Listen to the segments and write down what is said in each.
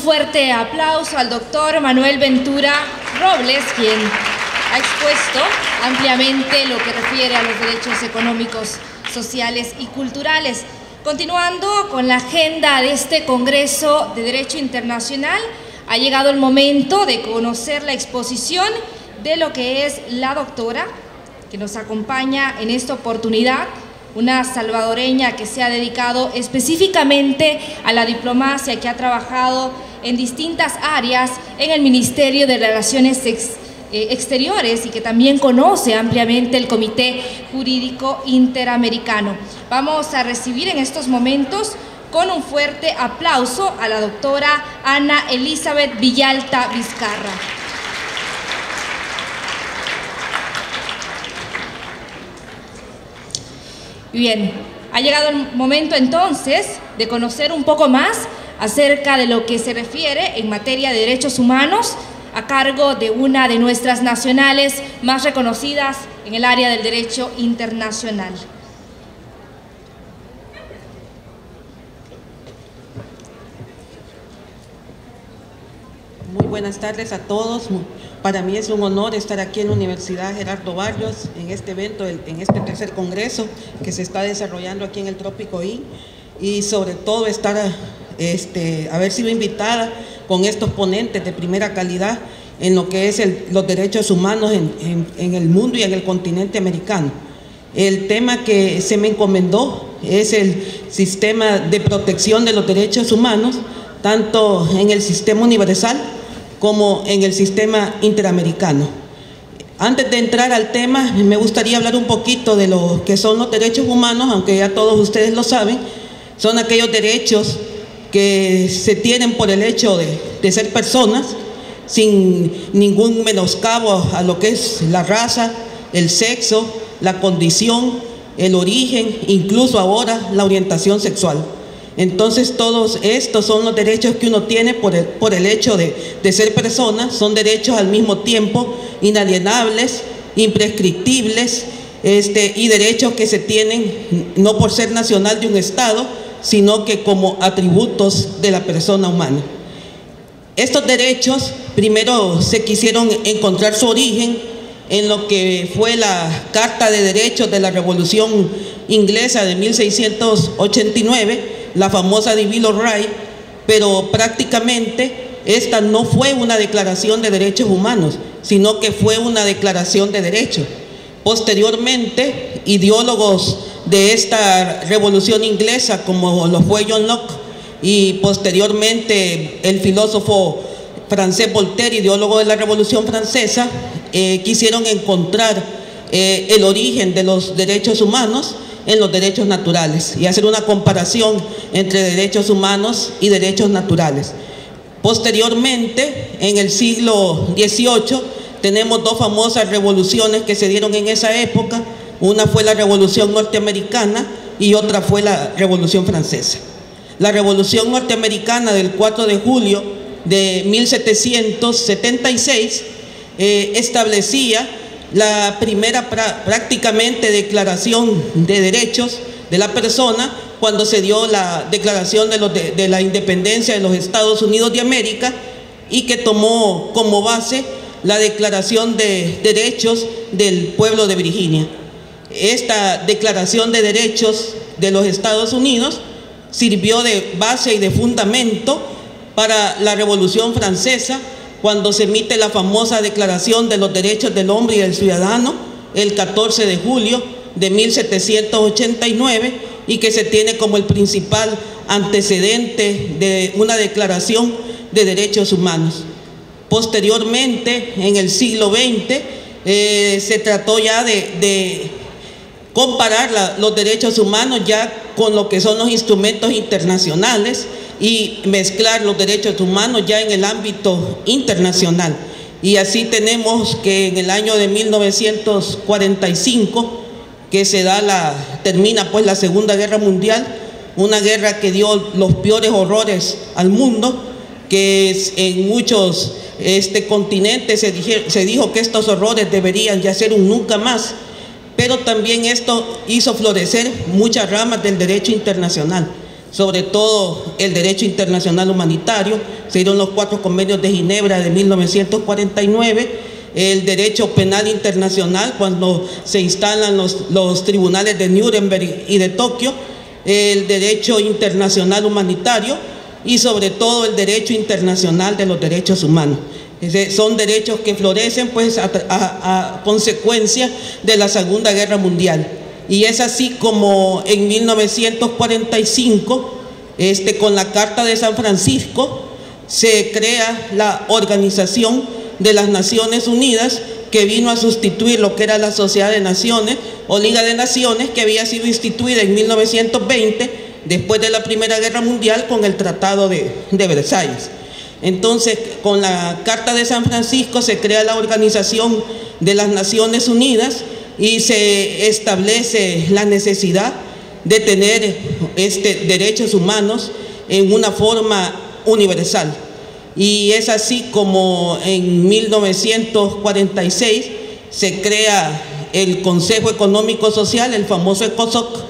fuerte aplauso al doctor Manuel Ventura Robles, quien ha expuesto ampliamente lo que refiere a los derechos económicos, sociales y culturales. Continuando con la agenda de este Congreso de Derecho Internacional, ha llegado el momento de conocer la exposición de lo que es la doctora que nos acompaña en esta oportunidad, una salvadoreña que se ha dedicado específicamente a la diplomacia, que ha trabajado en distintas áreas en el Ministerio de Relaciones Exteriores y que también conoce ampliamente el Comité Jurídico Interamericano. Vamos a recibir en estos momentos con un fuerte aplauso a la doctora Ana Elizabeth Villalta Vizcarra. Bien, ha llegado el momento entonces de conocer un poco más acerca de lo que se refiere en materia de derechos humanos a cargo de una de nuestras nacionales más reconocidas en el área del derecho internacional. Muy buenas tardes a todos. Para mí es un honor estar aquí en la Universidad Gerardo Barrios, en este evento, en este tercer congreso que se está desarrollando aquí en el Trópico I, y sobre todo haber sido invitada con estos ponentes de primera calidad en lo que es los derechos humanos en el mundo y en el continente americano. El tema que se me encomendó es el sistema de protección de los derechos humanos, tanto en el sistema universal como en el sistema interamericano. Antes de entrar al tema, me gustaría hablar un poquito de lo que son los derechos humanos, aunque ya todos ustedes lo saben. Son aquellos derechos que se tienen por el hecho de ser personas, sin ningún menoscabo a lo que es la raza, el sexo, la condición, el origen, incluso ahora la orientación sexual. Entonces todos estos son los derechos que uno tiene por el hecho de ser persona. Son derechos al mismo tiempo inalienables, imprescriptibles, y derechos que se tienen no por ser nacional de un Estado, sino que como atributos de la persona humana. Estos derechos primero se quisieron encontrar su origen en lo que fue la Carta de Derechos de la Revolución Inglesa de 1689, la famosa de Bill of Rights, pero prácticamente esta no fue una declaración de derechos humanos, sino que fue una declaración de derechos. Posteriormente, ideólogos de esta revolución inglesa, como lo fue John Locke, y posteriormente el filósofo francés Voltaire, ideólogo de la Revolución Francesa, quisieron encontrar el origen de los derechos humanos en los derechos naturales y hacer una comparación entre derechos humanos y derechos naturales. Posteriormente, en el siglo XVIII, tenemos dos famosas revoluciones que se dieron en esa época. Una fue la Revolución Norteamericana y otra fue la Revolución Francesa. La Revolución Norteamericana del 4 de julio de 1776 establecía la primera prácticamente declaración de derechos de la persona, cuando se dio la declaración de la independencia de los Estados Unidos de América, y que tomó como base la Declaración de Derechos del pueblo de Virginia. Esta Declaración de Derechos de los Estados Unidos sirvió de base y de fundamento para la Revolución Francesa, cuando se emite la famosa Declaración de los Derechos del Hombre y del Ciudadano el 14 de julio de 1789, y que se tiene como el principal antecedente de una declaración de derechos humanos. Posteriormente, en el siglo XX, se trató ya de comparar los derechos humanos ya con lo que son los instrumentos internacionales y mezclar los derechos humanos ya en el ámbito internacional. Y así tenemos que en el año de 1945, que termina pues la Segunda Guerra Mundial, una guerra que dio los peores horrores al mundo, que en muchos continentes se dijo que estos horrores deberían ya ser un nunca más, pero también esto hizo florecer muchas ramas del derecho internacional. sobre todo el derecho internacional humanitario. Se dieron los 4 convenios de Ginebra de 1949, el derecho penal internacional cuando se instalan los tribunales de Nuremberg y de Tokio, el derecho internacional humanitario y sobre todo el derecho internacional de los derechos humanos. Son derechos que florecen pues a consecuencia de la Segunda Guerra Mundial. Y es así como en 1945, con la Carta de San Francisco, se crea la Organización de las Naciones Unidas, que vino a sustituir lo que era la Sociedad de Naciones o Liga de Naciones, que había sido instituida en 1920, después de la Primera Guerra Mundial, con el Tratado de Versalles. Entonces, con la Carta de San Francisco se crea la Organización de las Naciones Unidas y se establece la necesidad de tener derechos humanos en una forma universal. Y es así como en 1946 se crea el Consejo Económico Social, el famoso ECOSOC,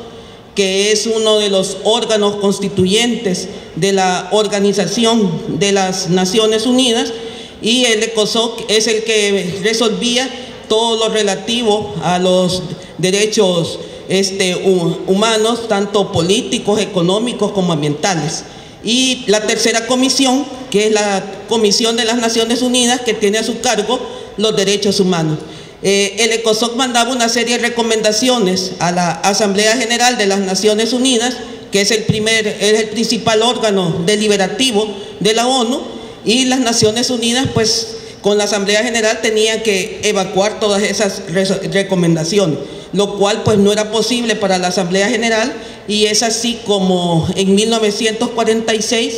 que es uno de los órganos constituyentes de la Organización de las Naciones Unidas, y el ECOSOC es el que resolvía todo lo relativo a los derechos humanos, tanto políticos, económicos como ambientales. Y la tercera comisión, que es la Comisión de las Naciones Unidas, que tiene a su cargo los derechos humanos. El ECOSOC mandaba una serie de recomendaciones a la Asamblea General de las Naciones Unidas, que es el principal órgano deliberativo de la ONU, y las Naciones Unidas, pues, con la Asamblea General tenían que evacuar todas esas recomendaciones, lo cual pues no era posible para la Asamblea General, y es así como en 1946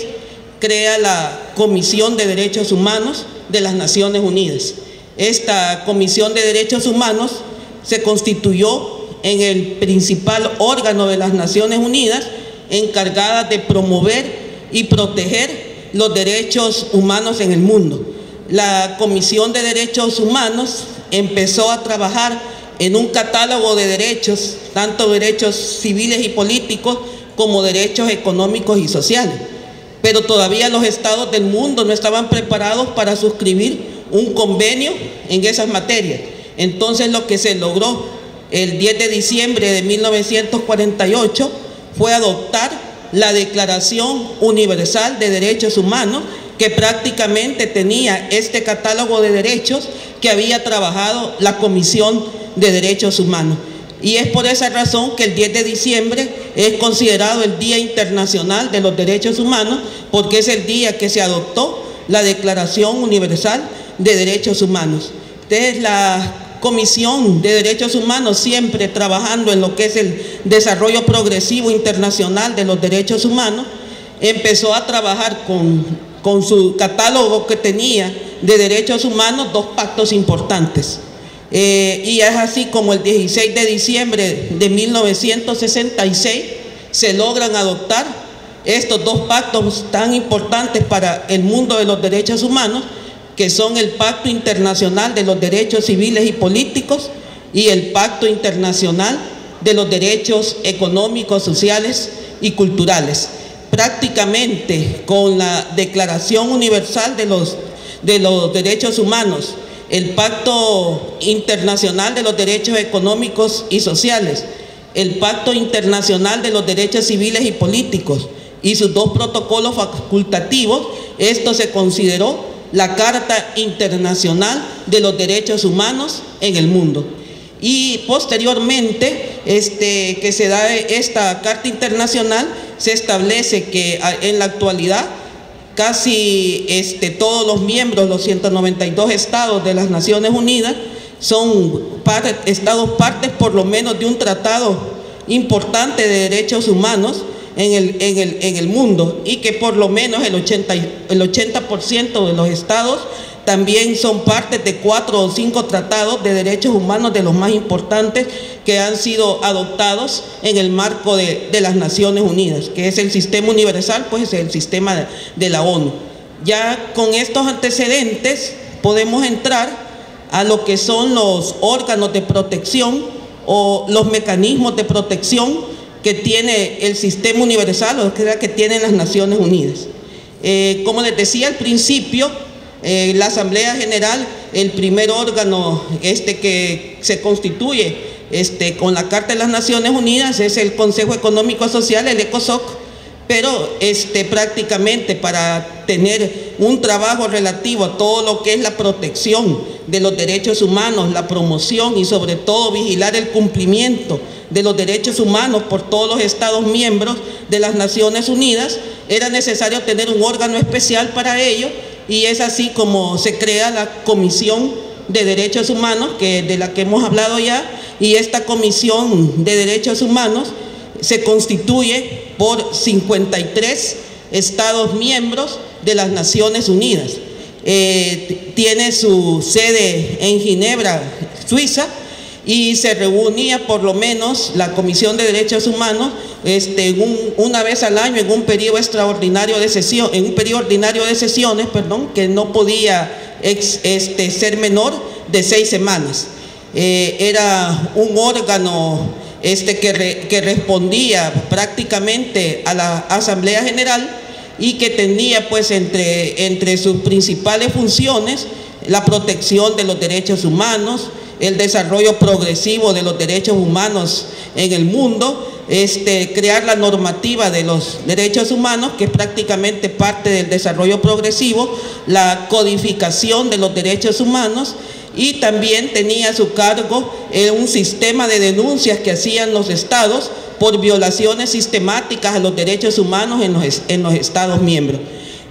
crea la Comisión de Derechos Humanos de las Naciones Unidas. Esta Comisión de Derechos Humanos se constituyó en el principal órgano de las Naciones Unidas, encargada de promover y proteger los derechos humanos en el mundo. La Comisión de Derechos Humanos empezó a trabajar en un catálogo de derechos, tanto derechos civiles y políticos como derechos económicos y sociales. Pero todavía los estados del mundo no estaban preparados para suscribir un convenio en esas materias. Entonces lo que se logró el 10 de diciembre de 1948 fue adoptar la Declaración Universal de Derechos Humanos, que prácticamente tenía este catálogo de derechos que había trabajado la Comisión de Derechos Humanos. Y es por esa razón que el 10 de diciembre es considerado el Día Internacional de los Derechos Humanos, porque es el día que se adoptó la Declaración Universal de Derechos Humanos. Entonces, la Comisión de Derechos Humanos, siempre trabajando en lo que es el desarrollo progresivo internacional de los derechos humanos, empezó a trabajar con su catálogo que tenía de derechos humanos 2 pactos importantes. Y es así como el 16 de diciembre de 1966 se logran adoptar estos 2 pactos tan importantes para el mundo de los derechos humanos, que son el Pacto Internacional de los Derechos Civiles y Políticos y el Pacto Internacional de los Derechos Económicos, Sociales y Culturales. Prácticamente con la Declaración Universal de los Derechos Humanos, el Pacto Internacional de los Derechos Económicos y Sociales, el Pacto Internacional de los Derechos Civiles y Políticos y sus 2 protocolos facultativos, esto se consideró la Carta Internacional de los Derechos Humanos en el mundo. Y posteriormente, que se da esta Carta Internacional, se establece que en la actualidad casi todos los miembros, los 192 estados de las Naciones Unidas, son estados partes por lo menos de un tratado importante de derechos humanos en el mundo, y que por lo menos el 80% de los estados también son partes de 4 o 5 tratados de derechos humanos de los más importantes que han sido adoptados en el marco de las Naciones Unidas, que es el sistema universal, pues es el sistema de la ONU. Ya con estos antecedentes podemos entrar a lo que son los órganos de protección o los mecanismos de protección que tiene el sistema universal, o sea, que tienen las Naciones Unidas. Como les decía al principio, la Asamblea General, el primer órgano que se constituye con la Carta de las Naciones Unidas, es el Consejo Económico Social, el ECOSOC, pero prácticamente para tener un trabajo relativo a todo lo que es la protección de los derechos humanos, la promoción y sobre todo vigilar el cumplimiento de los derechos humanos por todos los Estados miembros de las Naciones Unidas, era necesario tener un órgano especial para ello, y es así como se crea la Comisión de Derechos Humanos, de la que hemos hablado ya, y esta Comisión de Derechos Humanos se constituye por 53 Estados miembros de las Naciones Unidas. Tiene su sede en Ginebra, Suiza, y se reunía por lo menos la Comisión de Derechos Humanos una vez al año en un periodo extraordinario de sesión, en un periodo ordinario de sesiones, que no podía ser menor de 6 semanas. Era un órgano que respondía prácticamente a la Asamblea General, y que tenía pues entre sus principales funciones la protección de los derechos humanos, el desarrollo progresivo de los derechos humanos en el mundo, crear la normativa de los derechos humanos, que es prácticamente parte del desarrollo progresivo, la codificación de los derechos humanos, y también tenía a su cargo un sistema de denuncias que hacían los estados por violaciones sistemáticas a los derechos humanos en los Estados miembros.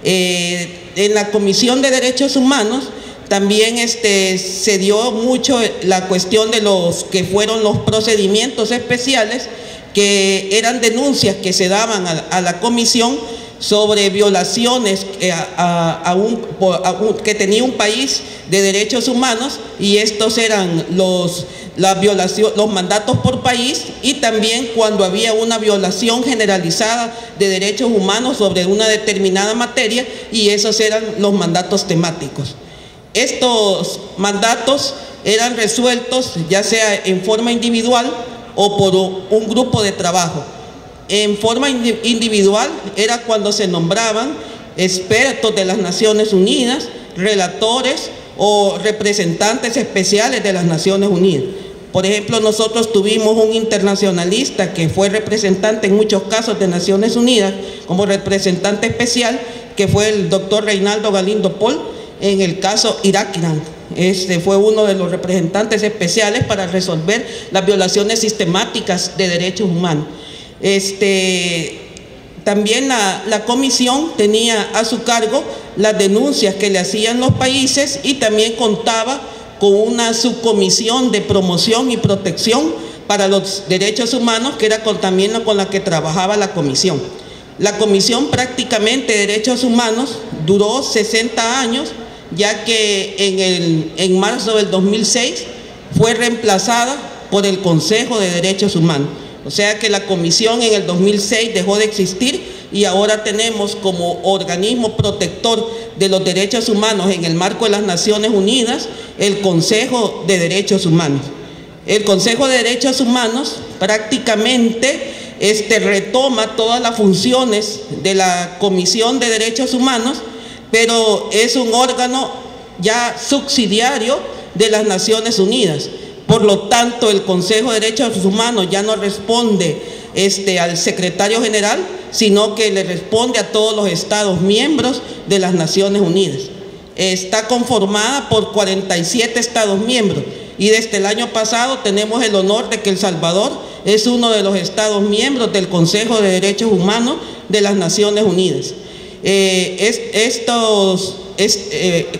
En la Comisión de Derechos Humanos también se dio mucho la cuestión de los que fueron los procedimientos especiales, que eran denuncias que se daban a la Comisión sobre violaciones que tenía un país de derechos humanos, y estos eran los mandatos por país, y también cuando había una violación generalizada de derechos humanos sobre una determinada materia, y esos eran los mandatos temáticos. Estos mandatos eran resueltos ya sea en forma individual o por un grupo de trabajo. En forma individual era cuando se nombraban expertos de las Naciones Unidas, relatores o representantes especiales de las Naciones Unidas. Por ejemplo, nosotros tuvimos un internacionalista que fue representante en muchos casos de Naciones Unidas como representante especial, que fue el doctor Reinaldo Galindo Paul, en el caso Iraquiran. Fue uno de los representantes especiales para resolver las violaciones sistemáticas de derechos humanos. También la comisión tenía a su cargo las denuncias que le hacían los países, y también contaba con una subcomisión de promoción y protección para los derechos humanos, que era también con la que trabajaba la comisión. La Comisión prácticamente de Derechos Humanos duró 60 años, ya que en marzo del 2006 fue reemplazada por el Consejo de Derechos Humanos. O sea que la comisión en el 2006 dejó de existir, y ahora tenemos como organismo protector de los derechos humanos en el marco de las Naciones Unidas el Consejo de Derechos Humanos. El Consejo de Derechos Humanos prácticamente retoma todas las funciones de la Comisión de Derechos Humanos, pero es un órgano ya subsidiario de las Naciones Unidas. Por lo tanto, el Consejo de Derechos Humanos ya no responde al secretario general, sino que le responde a todos los Estados miembros de las Naciones Unidas. Está conformada por 47 Estados miembros, y desde el año pasado tenemos el honor de que El Salvador es uno de los Estados miembros del Consejo de Derechos Humanos de las Naciones Unidas. Estos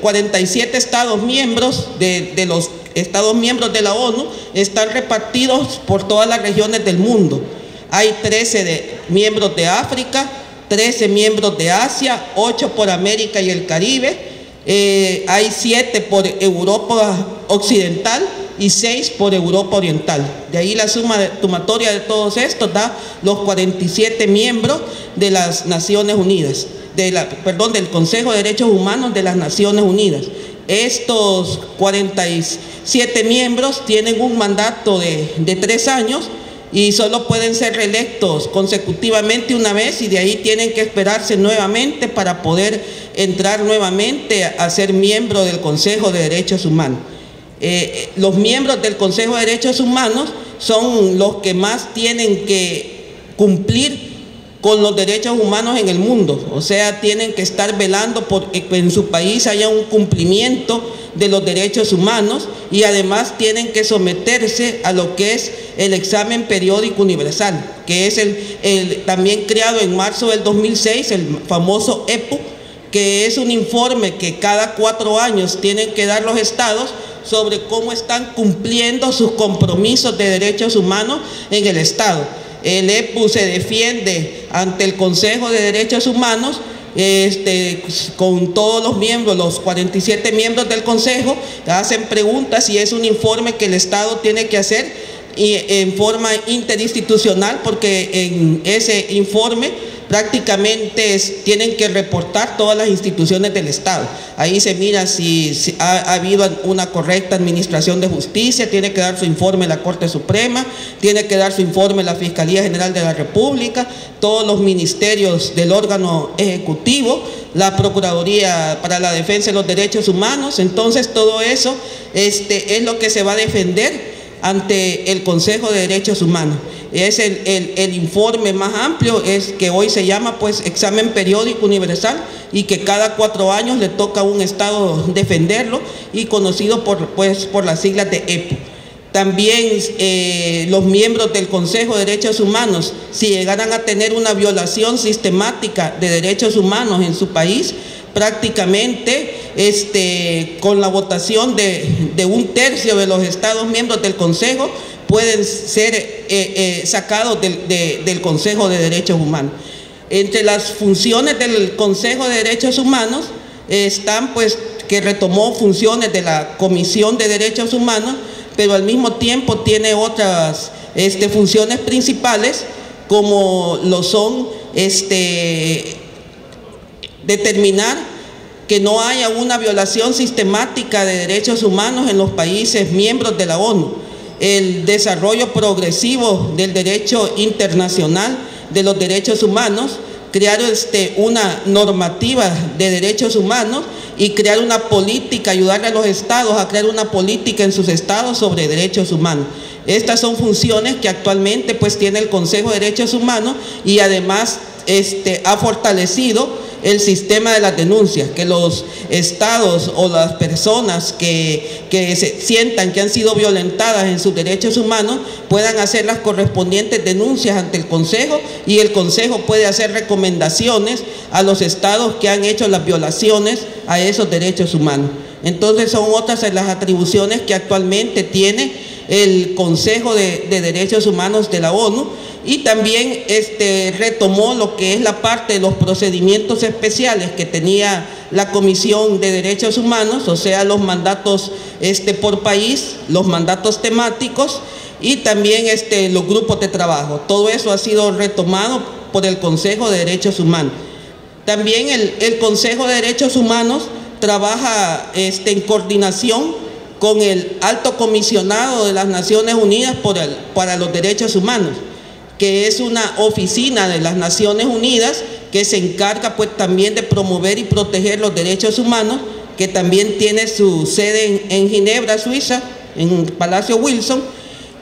47 Estados miembros de los Estados miembros de la ONU están repartidos por todas las regiones del mundo. Hay 13 miembros de África, 13 miembros de Asia, 8 por América y el Caribe, hay 7 por Europa Occidental y 6 por Europa Oriental. De ahí la sumatoria de todos estos da los 47 miembros de las Naciones Unidas, del Consejo de Derechos Humanos de las Naciones Unidas. Estos 47 miembros tienen un mandato de 3 años, y solo pueden ser reelectos consecutivamente una vez y de ahí tienen que esperarse nuevamente para poder entrar nuevamente a ser miembro del Consejo de Derechos Humanos. Los miembros del Consejo de Derechos Humanos son los que más tienen que cumplir con los derechos humanos en el mundo, o sea, tienen que estar velando por que en su país haya un cumplimiento de los derechos humanos y además tienen que someterse a lo que es el examen periódico universal, que es también creado en marzo del 2006, el famoso EPU, que es un informe que cada 4 años tienen que dar los estados sobre cómo están cumpliendo sus compromisos de derechos humanos en el estado. El EPU se defiende ante el Consejo de Derechos Humanos con todos los miembros, los 47 miembros del Consejo, hacen preguntas y es un informe que el Estado tiene que hacer y en forma interinstitucional, porque en ese informe prácticamente tienen que reportar todas las instituciones del Estado. Ahí se mira si ha habido una correcta administración de justicia, tiene que dar su informe la Corte Suprema, tiene que dar su informe la Fiscalía General de la República, todos los ministerios del órgano ejecutivo, la Procuraduría para la Defensa de los Derechos Humanos. Entonces todo eso es lo que se va a defender ante el Consejo de Derechos Humanos. Es el informe más amplio, es que hoy se llama pues examen periódico universal y que cada 4 años le toca a un estado defenderlo y conocido por las siglas de EPU. También los miembros del Consejo de Derechos Humanos, si llegaran a tener una violación sistemática de derechos humanos en su país, prácticamente con la votación de 1/3 de los estados miembros del Consejo pueden ser sacados del Consejo de Derechos Humanos. Entre las funciones del Consejo de Derechos Humanos están pues que retomó funciones de la Comisión de Derechos Humanos, pero al mismo tiempo tiene otras funciones principales, como lo son determinar que no haya una violación sistemática de derechos humanos en los países miembros de la ONU, el desarrollo progresivo del derecho internacional de los derechos humanos, crear una normativa de derechos humanos y crear una política, ayudarle a los estados a crear una política en sus estados sobre derechos humanos. Estas son funciones que actualmente pues tiene el Consejo de Derechos Humanos y además ha fortalecido el sistema de las denuncias, que los estados o las personas que se sientan que han sido violentadas en sus derechos humanos puedan hacer las correspondientes denuncias ante el Consejo y el Consejo puede hacer recomendaciones a los estados que han hecho las violaciones a esos derechos humanos. Entonces son otras de las atribuciones que actualmente tiene el Consejo de Derechos Humanos de la ONU. Y también retomó lo que es la parte de los procedimientos especiales que tenía la Comisión de Derechos Humanos, o sea, los mandatos por país, los mandatos temáticos y también los grupos de trabajo. Todo eso ha sido retomado por el Consejo de Derechos Humanos. También el Consejo de Derechos Humanos trabaja en coordinación con el Alto Comisionado de las Naciones Unidas para los Derechos Humanos, que es una oficina de las Naciones Unidas que se encarga pues también de promover y proteger los derechos humanos, que también tiene su sede en Ginebra, Suiza, en el Palacio Wilson,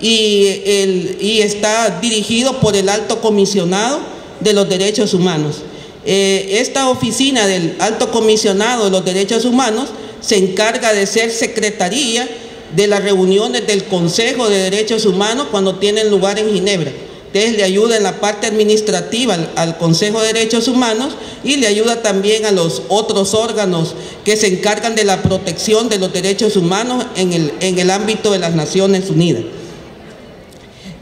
y está dirigido por el Alto Comisionado de los Derechos Humanos. Esta oficina del Alto Comisionado de los Derechos Humanos se encarga de ser secretaría de las reuniones del Consejo de Derechos Humanos cuando tienen lugar en Ginebra. Entonces le ayuda en la parte administrativa al Consejo de Derechos Humanos y le ayuda también a los otros órganos que se encargan de la protección de los derechos humanos en el ámbito de las Naciones Unidas.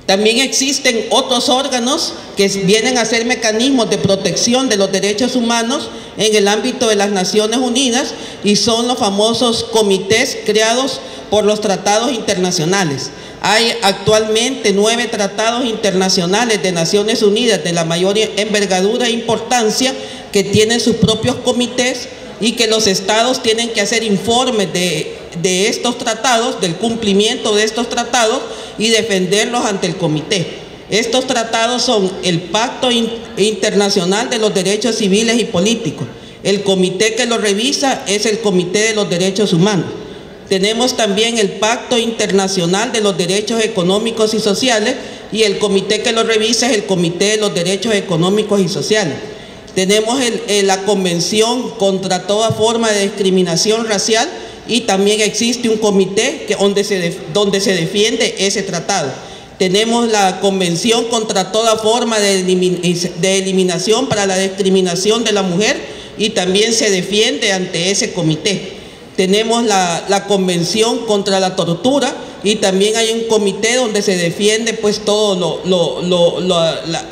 También existen otros órganos que vienen a ser mecanismos de protección de los derechos humanos en el ámbito de las Naciones Unidas y son los famosos comités creados por los tratados internacionales. Hay actualmente 9 tratados internacionales de Naciones Unidas de la mayor envergadura e importancia que tienen sus propios comités y que los estados tienen que hacer informes de estos tratados, del cumplimiento de estos tratados y defenderlos ante el comité. Estos tratados son el Pacto Internacional de los Derechos Civiles y Políticos. El comité que lo revisa es el Comité de los Derechos Humanos. Tenemos también el Pacto Internacional de los Derechos Económicos y Sociales, y el comité que lo revisa es el Comité de los Derechos Económicos y Sociales. Tenemos la Convención contra toda forma de discriminación racial, y también existe un comité donde se defiende ese tratado. Tenemos la Convención contra toda forma de eliminación para la discriminación de la mujer, y también se defiende ante ese comité. Tenemos la Convención contra la tortura, y también hay un comité donde se defiende pues todo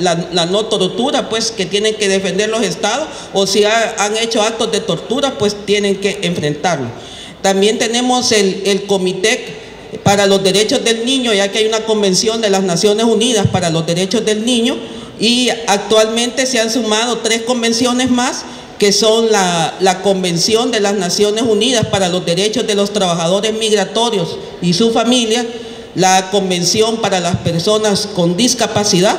la no tortura, pues que tienen que defender los estados, o si han hecho actos de tortura, pues tienen que enfrentarlo. También tenemos el Comité para los Derechos del Niño, ya que hay una convención de las Naciones Unidas para los Derechos del Niño, y actualmente se han sumado 3 convenciones más, que son la Convención de las Naciones Unidas para los Derechos de los Trabajadores Migratorios y su familia, la Convención para las Personas con Discapacidad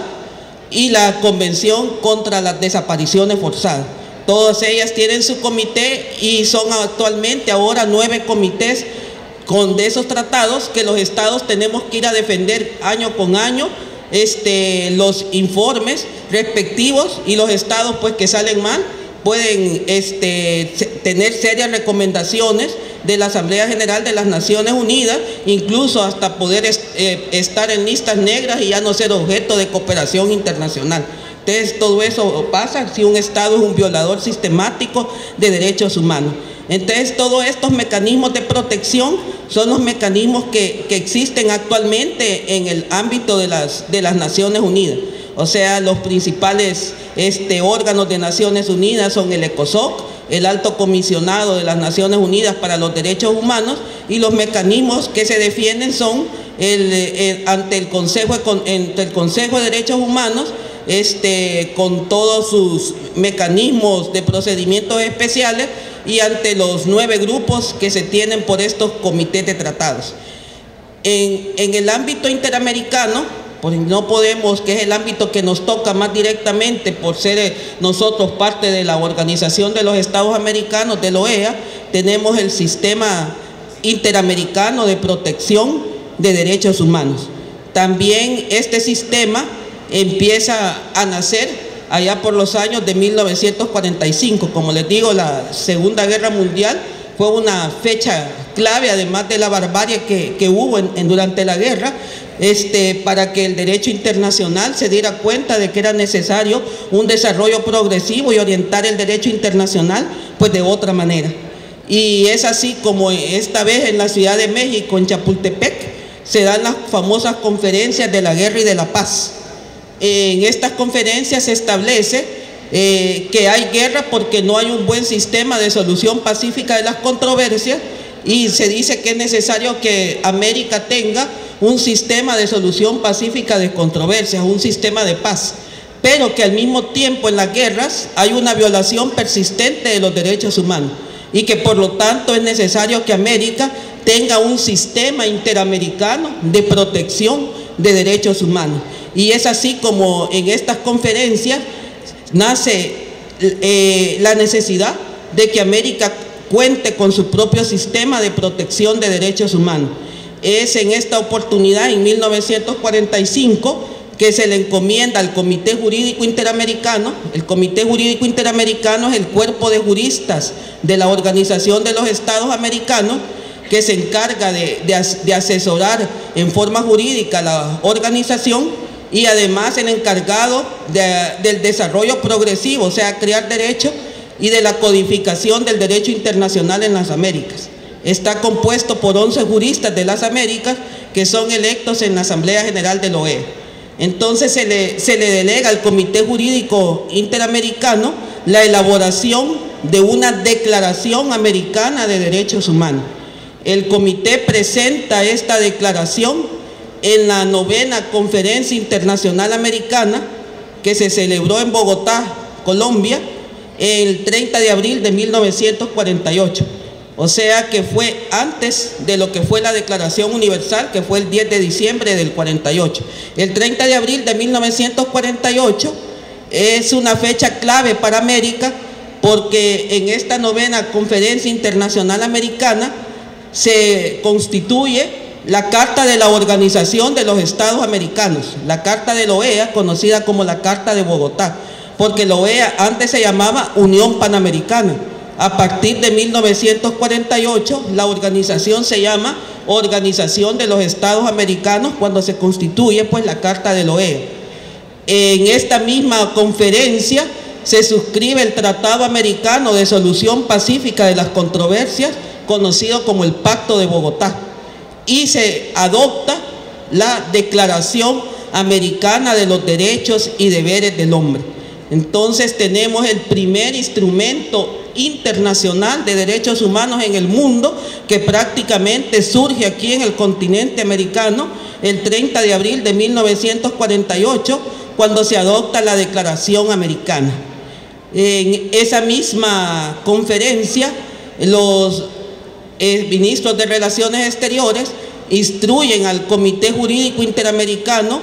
y la Convención contra las Desapariciones Forzadas. Todas ellas tienen su comité, y son actualmente ahora 9 comités de esos tratados que los estados tenemos que ir a defender año con año los informes respectivos, y los estados pues que salen mal pueden tener serias recomendaciones de la Asamblea General de las Naciones Unidas, incluso hasta poder estar en listas negras y ya no ser objeto de cooperación internacional. Entonces todo eso pasa si un Estado es un violador sistemático de derechos humanos. Entonces todos estos mecanismos de protección son los mecanismos que existen actualmente en el ámbito de las Naciones Unidas. O sea, los principales órganos de Naciones Unidas son el ECOSOC, el Alto Comisionado de las Naciones Unidas para los Derechos Humanos, y los mecanismos que se defienden son ante el Consejo de Derechos Humanos, con todos sus mecanismos de procedimientos especiales, y ante los 9 grupos que se tienen por estos comités de tratados. En el ámbito interamericano, pues no podemos, que es el ámbito que nos toca más directamente por ser nosotros parte de la Organización de los Estados Americanos, de la OEA, tenemos el Sistema Interamericano de Protección de Derechos Humanos. También este sistema empieza a nacer allá por los años de 1945. Como les digo, la Segunda Guerra Mundial fue una fecha clave, además de la barbarie que hubo durante la guerra, para que el derecho internacional se diera cuenta de que era necesario un desarrollo progresivo y orientar el derecho internacional pues de otra manera. Y es así como esta vez en la Ciudad de México, en Chapultepec, se dan las famosas conferencias de la guerra y de la paz. En estas conferencias se establece que hay guerra porque no hay un buen sistema de solución pacífica de las controversias, y se dice que es necesario que América tenga un sistema de solución pacífica de controversias, un sistema de paz, pero que al mismo tiempo en las guerras hay una violación persistente de los derechos humanos, y que por lo tanto es necesario que América tenga un sistema interamericano de protección de derechos humanos. Y es así como en estas conferencias nace la necesidad de que América cuente con su propio sistema de protección de derechos humanos. Es en esta oportunidad, en 1945, que se le encomienda al Comité Jurídico Interamericano. El Comité Jurídico Interamericano es el cuerpo de juristas de la Organización de los Estados Americanos, que se encarga de asesorar en forma jurídica a la organización, y además el encargado del desarrollo progresivo, o sea, crear derecho, y de la codificación del derecho internacional en las Américas. Está compuesto por 11 juristas de las Américas que son electos en la Asamblea General de la OEA. Entonces se le delega al Comité Jurídico Interamericano la elaboración de una Declaración Americana de Derechos Humanos. El comité presenta esta declaración en la 9ª Conferencia Internacional Americana, que se celebró en Bogotá, Colombia, el 30 de abril de 1948. O sea que fue antes de lo que fue la Declaración Universal, que fue el 10 de diciembre del 48. El 30 de abril de 1948 es una fecha clave para América, porque en esta 9ª Conferencia Internacional Americana se constituye la Carta de la Organización de los Estados Americanos, la Carta de la OEA, conocida como la Carta de Bogotá, porque la OEA antes se llamaba Unión Panamericana. A partir de 1948, la organización se llama Organización de los Estados Americanos, cuando se constituye pues la Carta de la OEA. En esta misma conferencia se suscribe el Tratado Americano de Solución Pacífica de las Controversias, conocido como el Pacto de Bogotá, y se adopta la Declaración Americana de los Derechos y Deberes del Hombre. Entonces tenemos el primer instrumento internacional de derechos humanos en el mundo, que prácticamente surge aquí en el continente americano el 30 de abril de 1948, cuando se adopta la Declaración Americana. En esa misma conferencia, los ministros de Relaciones Exteriores instruyen al Comité Jurídico Interamericano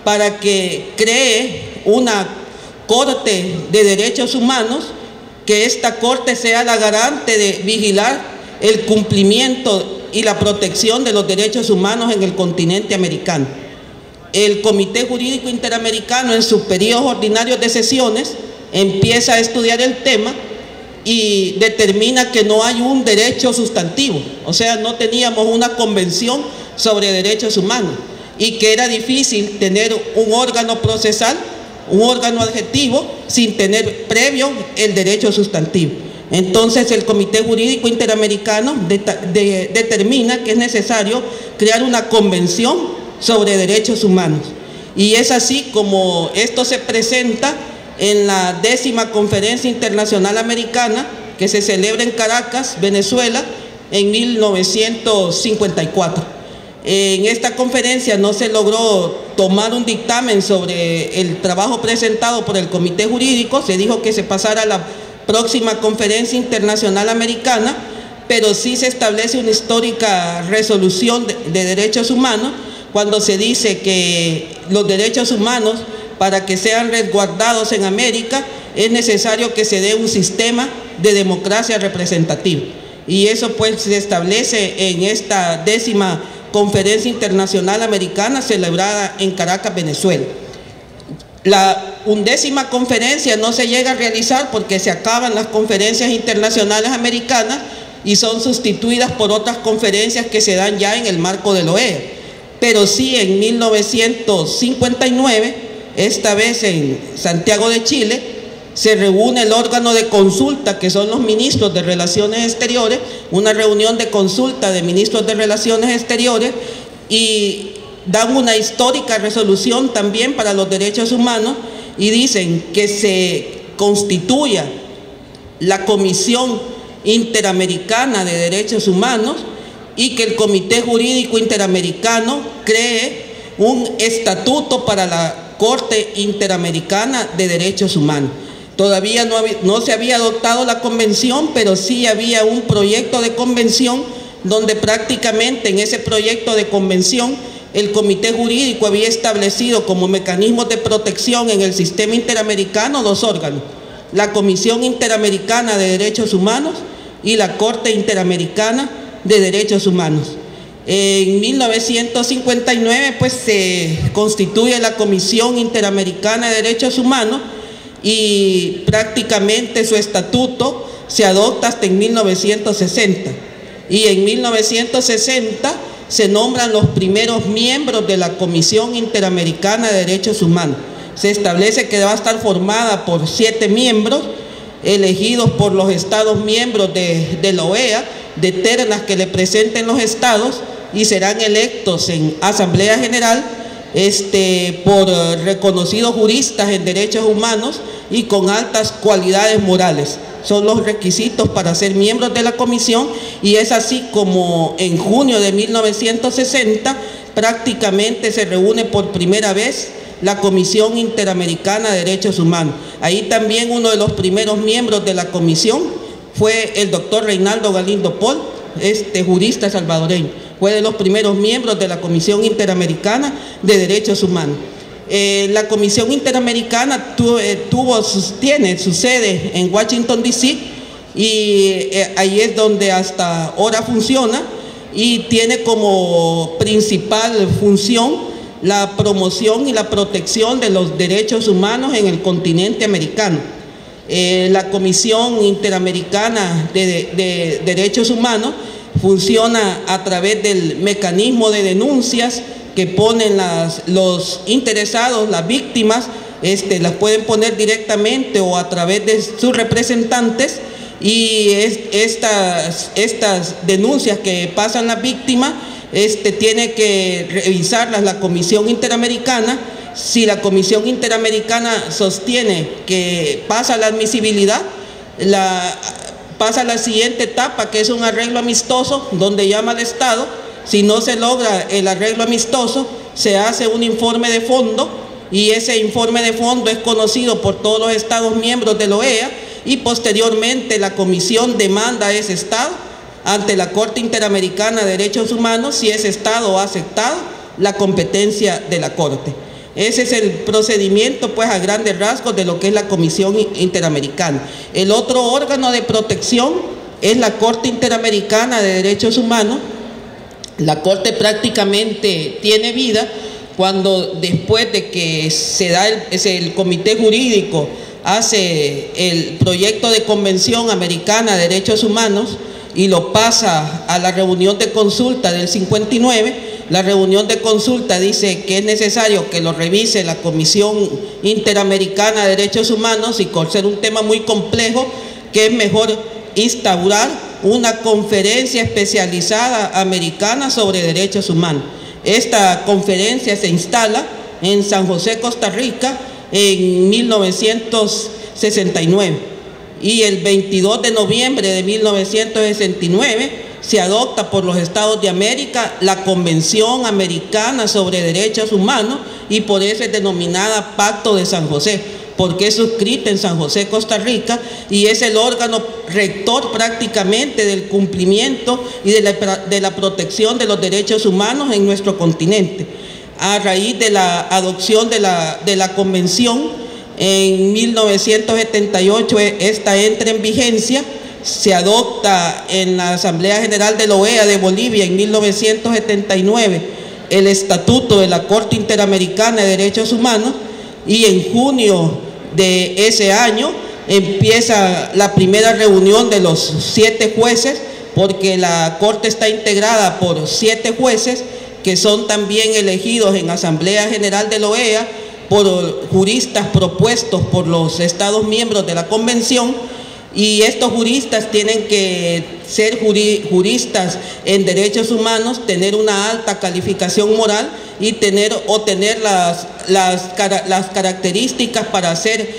para que cree una Corte de Derechos Humanos, que esta Corte sea la garante de vigilar el cumplimiento y la protección de los derechos humanos en el continente americano. El Comité Jurídico Interamericano, en sus periodos ordinarios de sesiones, empieza a estudiar el tema y determina que no hay un derecho sustantivo, o sea, no teníamos una convención sobre derechos humanos, y que era difícil tener un órgano procesal, un órgano adjetivo, sin tener previo el derecho sustantivo. Entonces el Comité Jurídico Interamericano determina que es necesario crear una convención sobre derechos humanos, y es así como esto se presenta en la 10ª Conferencia Internacional Americana, que se celebra en Caracas, Venezuela, en 1954. En esta conferencia no se logró tomar un dictamen sobre el trabajo presentado por el Comité Jurídico, se dijo que se pasara a la próxima Conferencia Internacional Americana, pero sí se establece una histórica resolución de derechos humanos, cuando se dice que los derechos humanos, para que sean resguardados en América, es necesario que se dé un sistema de democracia representativa. Y eso pues se establece en esta 10ª Conferencia Internacional Americana celebrada en Caracas, Venezuela. La 11ª conferencia no se llega a realizar porque se acaban las conferencias internacionales americanas y son sustituidas por otras conferencias que se dan ya en el marco de la OEA. Pero sí, en 1959, esta vez en Santiago de Chile, se reúne el órgano de consulta, que son los ministros de Relaciones Exteriores, una reunión de consulta de ministros de Relaciones Exteriores, y dan una histórica resolución también para los derechos humanos, y dicen que se constituya la Comisión Interamericana de Derechos Humanos y que el Comité Jurídico Interamericano cree un estatuto para la Corte Interamericana de Derechos Humanos. Todavía no se había adoptado la convención, pero sí había un proyecto de convención donde prácticamente en ese proyecto de convención el Comité Jurídico había establecido como mecanismos de protección en el sistema interamericano dos órganos: la Comisión Interamericana de Derechos Humanos y la Corte Interamericana de Derechos Humanos. En 1959 pues se constituye la Comisión Interamericana de Derechos Humanos y prácticamente su estatuto se adopta hasta en 1960, y en 1960 se nombran los primeros miembros de la Comisión Interamericana de Derechos Humanos. Se establece que va a estar formada por 7 miembros elegidos por los estados miembros de la OEA, de ternas que le presenten los estados, y serán electos en Asamblea General por reconocidos juristas en derechos humanos y con altas cualidades morales. Son los requisitos para ser miembros de la comisión, y es así como en junio de 1960 prácticamente se reúne por primera vez la Comisión Interamericana de Derechos Humanos. Ahí también uno de los primeros miembros de la comisión fue el doctor Reinaldo Galindo Pol, jurista salvadoreño. Fue de los primeros miembros de la Comisión Interamericana de Derechos Humanos. La Comisión Interamericana tiene su sede en Washington, D.C., y ahí es donde hasta ahora funciona, y tiene como principal función la promoción y la protección de los derechos humanos en el continente americano. La Comisión Interamericana de Derechos Humanos funciona a través del mecanismo de denuncias que ponen los interesados, las víctimas, las pueden poner directamente o a través de sus representantes, y estas denuncias que pasan las víctimas tiene que revisarlas la Comisión Interamericana. Si la Comisión Interamericana sostiene que pasa la admisibilidad, pasa a la siguiente etapa, que es un arreglo amistoso, donde llama al Estado. Si no se logra el arreglo amistoso, se hace un informe de fondo, y ese informe de fondo es conocido por todos los Estados miembros de la OEA, y posteriormente la Comisión demanda a ese Estado ante la Corte Interamericana de Derechos Humanos si ese Estado ha aceptado la competencia de la Corte. Ese es el procedimiento, pues, a grandes rasgos de lo que es la Comisión Interamericana. El otro órgano de protección es la Corte Interamericana de Derechos Humanos. La Corte prácticamente tiene vida cuando, después de que se da el comité jurídico, hace el proyecto de Convención Americana de Derechos Humanos y lo pasa a la reunión de consulta del 59. La reunión de consulta dice que es necesario que lo revise la Comisión Interamericana de Derechos Humanos, y por ser un tema muy complejo, que es mejor instaurar una conferencia especializada americana sobre derechos humanos. Esta conferencia se instala en San José, Costa Rica, en 1969, y el 22 de noviembre de 1969 se adopta por los Estados de América la Convención Americana sobre Derechos Humanos, y por eso es denominada Pacto de San José, porque es suscrita en San José, Costa Rica, y es el órgano rector prácticamente del cumplimiento y de la protección de los derechos humanos en nuestro continente. A raíz de la adopción de la convención, en 1978 esta entra en vigencia, se adopta en la Asamblea General de la OEA de Bolivia en 1979 el Estatuto de la Corte Interamericana de Derechos Humanos, y en junio de ese año empieza la primera reunión de los 7 jueces, porque la Corte está integrada por 7 jueces que son también elegidos en Asamblea General de la OEA por juristas propuestos por los Estados miembros de la Convención, y estos juristas tienen que ser juristas en derechos humanos, tener una alta calificación moral y obtener las características para ser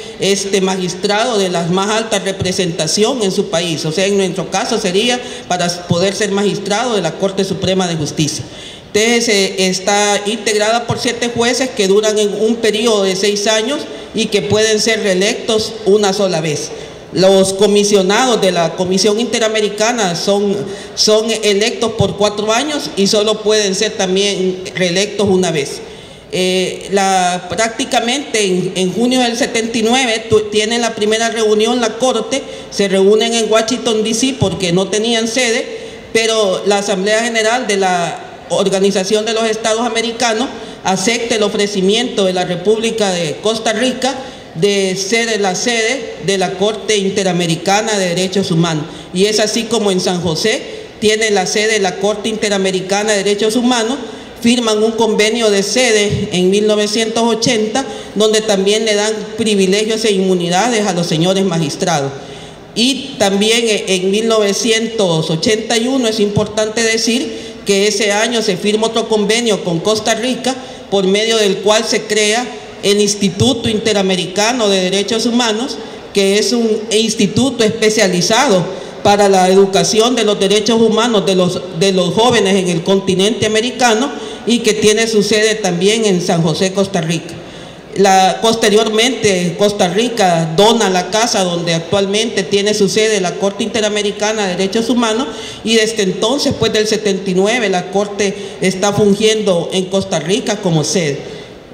magistrado de la más alta representación en su país. O sea, en nuestro caso sería para poder ser magistrado de la Corte Suprema de Justicia. Entonces está integrada por 7 jueces que duran en un periodo de 6 años y que pueden ser reelectos una sola vez. Los comisionados de la Comisión Interamericana son electos por 4 años y solo pueden ser también reelectos una vez. Prácticamente en junio del 79 tienen la primera reunión la Corte, se reúnen en Washington, D.C. porque no tenían sede, pero la Asamblea General de la Organización de los Estados Americanos acepta el ofrecimiento de la República de Costa Rica de ser la sede de la Corte Interamericana de Derechos Humanos, y es así como en San José tiene la sede de la Corte Interamericana de Derechos Humanos. Firman un convenio de sede en 1980, donde también le dan privilegios e inmunidades a los señores magistrados. Y también en 1981 es importante decir que ese año se firma otro convenio con Costa Rica, por medio del cual se crea el Instituto Interamericano de Derechos Humanos, que es un instituto especializado para la educación de los derechos humanos de los jóvenes en el continente americano, y que tiene su sede también en San José, Costa Rica. Posteriormente, Costa Rica dona la casa donde actualmente tiene su sede la Corte Interamericana de Derechos Humanos, y desde entonces, pues del 79, la Corte está fungiendo en Costa Rica como sede.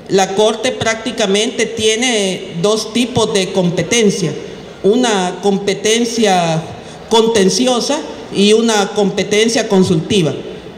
La Corte prácticamente tiene dos tipos de competencia: una competencia contenciosa y una competencia consultiva.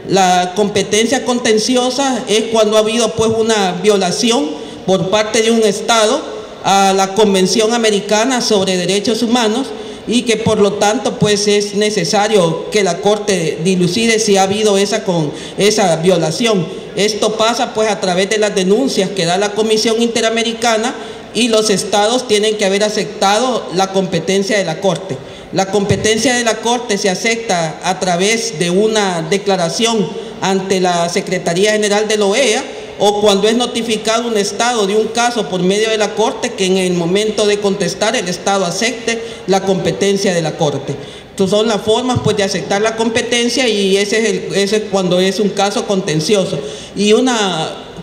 La competencia contenciosa es cuando ha habido pues una violación por parte de un Estado a la Convención Americana sobre Derechos Humanos, y que por lo tanto pues es necesario que la Corte dilucide si ha habido esa violación. Esto pasa pues a través de las denuncias que da la Comisión Interamericana, y los estados tienen que haber aceptado la competencia de la Corte. La competencia de la Corte se acepta a través de una declaración ante la Secretaría General de la OEA, o cuando es notificado un Estado de un caso por medio de la Corte, que en el momento de contestar el Estado acepte la competencia de la Corte. Entonces son las formas pues de aceptar la competencia, y ese es cuando es un caso contencioso. Y un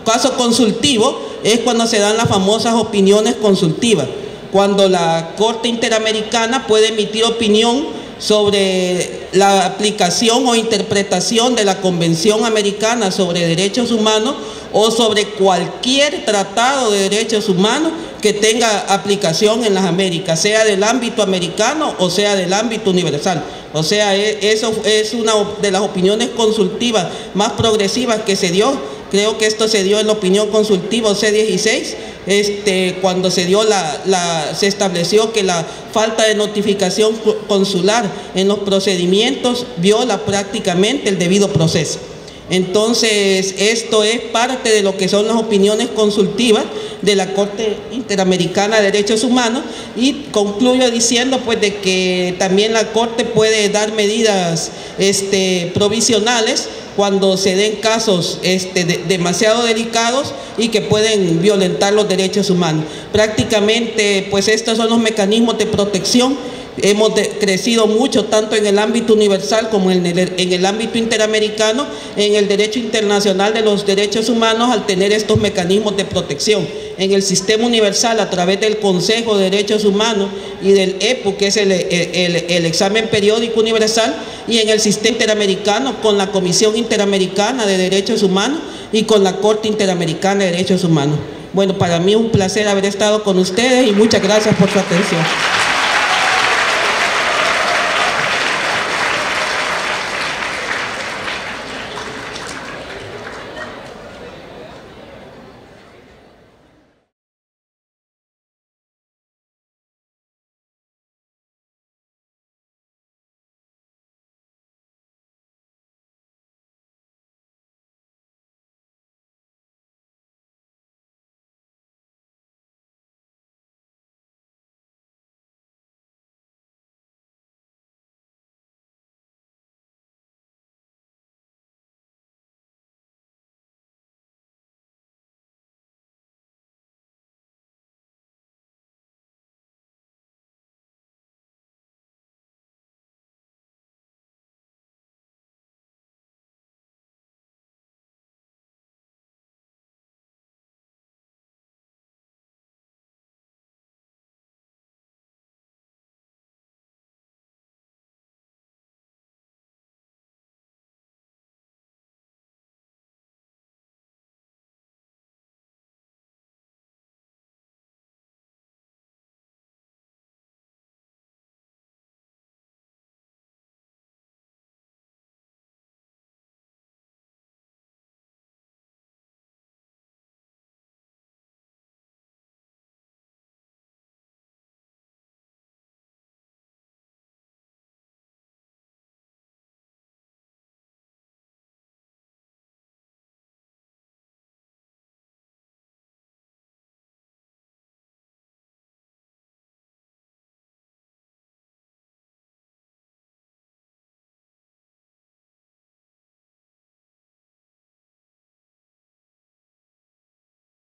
caso consultivo es cuando se dan las famosas opiniones consultivas, cuando la Corte Interamericana puede emitir opinión sobre la aplicación o interpretación de la Convención Americana sobre Derechos Humanos, o sobre cualquier tratado de derechos humanos que tenga aplicación en las Américas, sea del ámbito americano o sea del ámbito universal. O sea, eso es una de las opiniones consultivas más progresivas que se dio. Creo que esto se dio en la opinión consultiva C16, cuando se estableció que la falta de notificación consular en los procedimientos viola prácticamente el debido proceso. Entonces, esto es parte de lo que son las opiniones consultivas de la Corte Interamericana de Derechos Humanos, y concluyo diciendo pues de que también la Corte puede dar medidas provisionales cuando se den casos demasiado delicados y que pueden violentar los derechos humanos. Prácticamente pues estos son los mecanismos de protección. Hemos crecido mucho tanto en el ámbito universal como en el ámbito interamericano, en el derecho internacional de los derechos humanos, al tener estos mecanismos de protección. En el sistema universal, a través del Consejo de Derechos Humanos y del EPU, que es el examen periódico universal, y en el sistema interamericano con la Comisión Interamericana de Derechos Humanos y con la Corte Interamericana de Derechos Humanos. Bueno, para mí es un placer haber estado con ustedes, y muchas gracias por su atención.